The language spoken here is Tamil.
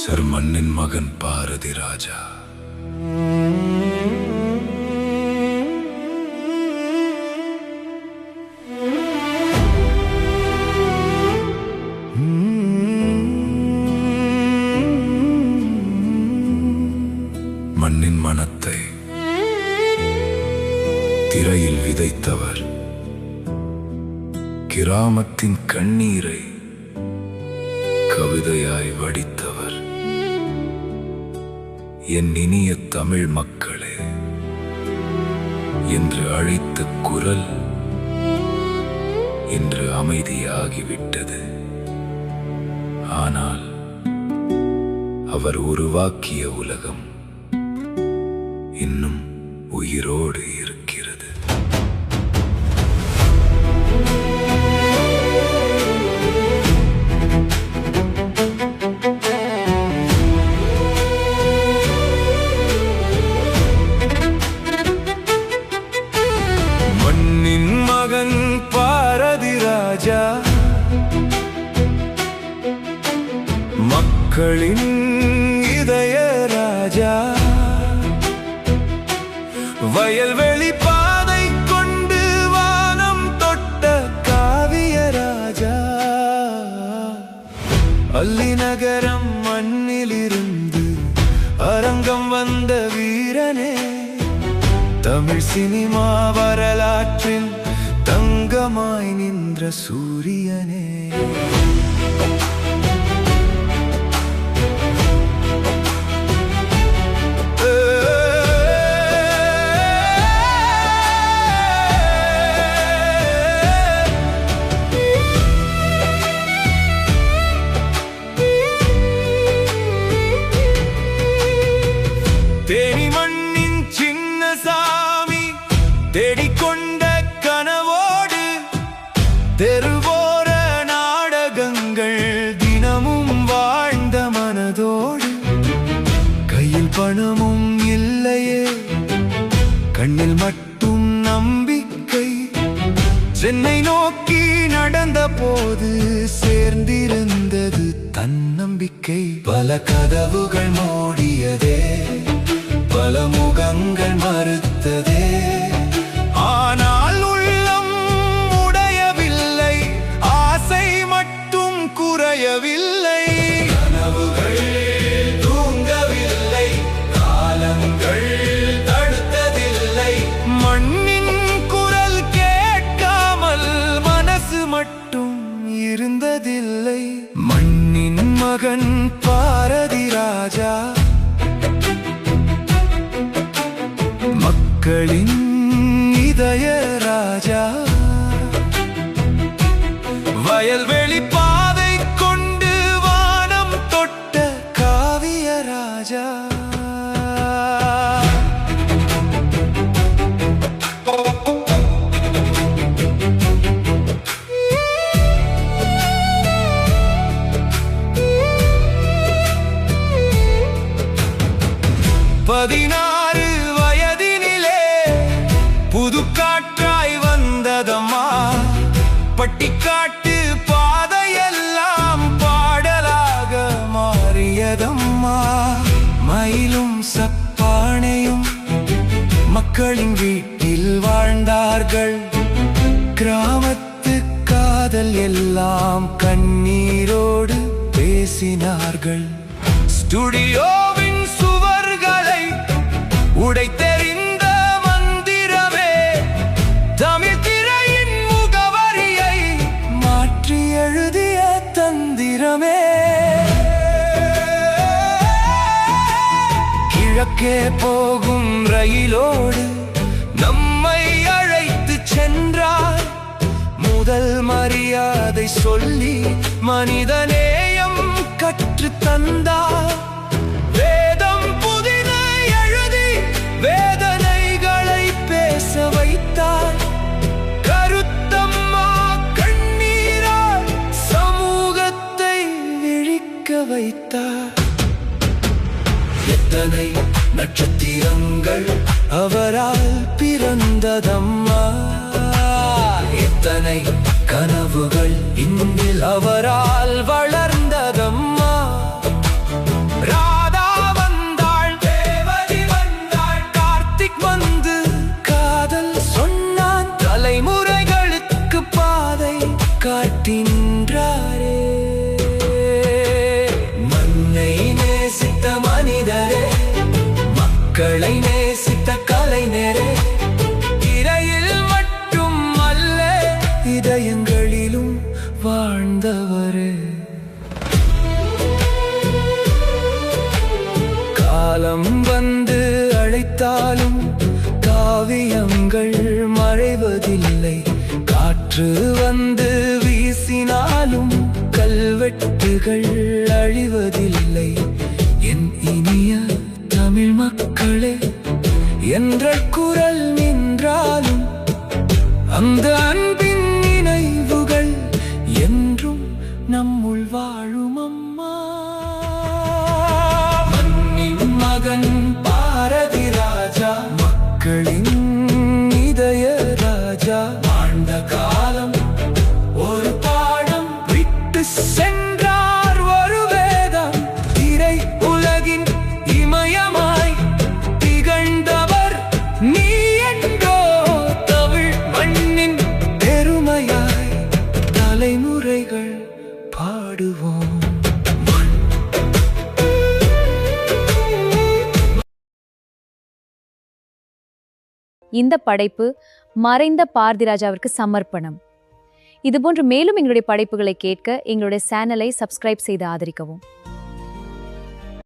சர் மண்ணின் மகன் பாரதி ராஜா. மண்ணின் மனத்தை திரையில் விதைத்தவர், கிராமத்தின் கண்ணீரை கவிதையாய் வடித்தவர். என் இனிய தமிழ் மக்களே என்று அழைத்த குரல் இன்று அமைதியாகிவிட்டது. ஆனால் அவர் உருவாக்கிய உலகம் இன்னும் உயிரோடு இருக்கிறது. மண்ணின் மகன் பாரதி ராஜா, மக்களின் இதய ராஜா, வயல்வெளி பாதை கொண்டு வானம் தொட்ட காவிய ராஜா, அல்லி நகரம் மண்ணிலிருந்து அரங்கம் வந்த வீரனே, தமிழ் சினிமா வரலாற்றில் தங்கமாய் நின்ற சூரியனே. தேனி மண்ணின் சின்ன சாமி தேடிக்கொண்ட கனவோடு தெருவோர நாடகங்கள் தினமும் வாழ்ந்த மனதோடு, கையில் பணமும் இல்லையே கண்ணில் மட்டும் நம்பிக்கை, சென்னை நோக்கி நடந்த போது சேர்ந்திருந்தது தன்னம்பிக்கை. பல கதவுகள் மூடியதே, பல முகங்கள் மறுத்ததே, ஆனால் உள்ளம் உடையவில்லை, ஆசை மட்டும் குறையவில்லை. கனவுகள் தூங்கவில்லை, காலங்கள் தடுத்ததில்லை, மண்ணின் குரல் கேட்காமல் மனசு மட்டும் இருந்ததில்லை. மண்ணின் மகன் பாரதி ராஜா, மக்களின் இதய ராஜா, வயல்வெளி பாதை கொண்டு வானம் தொட்ட காவிய ராஜா. பதினாறு வயதினிலே புது காற்றாய் வந்ததம்மா, பட்டிக்காட்டு பாதையெல்லாம் பாடலாக மாறியதம்மா. மயிலும் சப்பானையும் மக்களின் வீட்டில் வாழ்ந்தார்கள், கிராமத்து காதல் எல்லாம் கண்ணீரோடு பேசினார்கள். ஸ்டுடியோவின் சுவர்களை உடைத்தெறிந்த மந்திரமே, தமிழ் திரையின் முகவரியை மாற்றி எழுதிய தந்திரமே. கிழக்கே போகும் ரயிலோடு நம்மை அழைத்து சென்றார், முதல் மரியாதை சொல்லி மனிதநேயம் கற்று தந்தார். வேதம் புதிது எழுதி வேதனைகளை பேச வைத்தார், கருத்தம்மா கண்ணீரால் சமூகத்தை விழிக்க வைத்தார். எத்தனை நட்சத்திரங்கள் அவரால் பிறந்ததம்மா, எத்தனை கனவுகள் இன்றில் அவரால் வளர்ந்ததம்மா. அழிவதில்லை. காற்று வந்து வீசினாலும் கல்வெட்டுகள் அழிவதில்லை. என் இனிய தமிழ் மக்களே, என்ற குரல் நின்றாலும் அந்த அன்பின் நினைவுகள் என்றும் நம்முள் வாழும் அம்மா. மண்ணின் மகன் பாரதி ராஜா, மக்களின் இதய ராஜா. வாழ்ந்த காலம் ஒரு பாடம் விட்டு சென்றார் ஒரு வேதம். திரை உலகின் இமயமாய் திகழ்ந்தவர் நீ என்றோ. தமிழ் மண்ணின் பெருமையாய் தலைமுறைகள் பாடுவோம். இந்த படைப்பு மறைந்த பாரதிராஜாவிற்கு சமர்ப்பணம். இதுபோன்று மேலும் எங்களுடைய படைப்புகளை கேட்க எங்களுடைய சேனலை சப்ஸ்கிரைப் செய்து ஆதரிக்கவும்.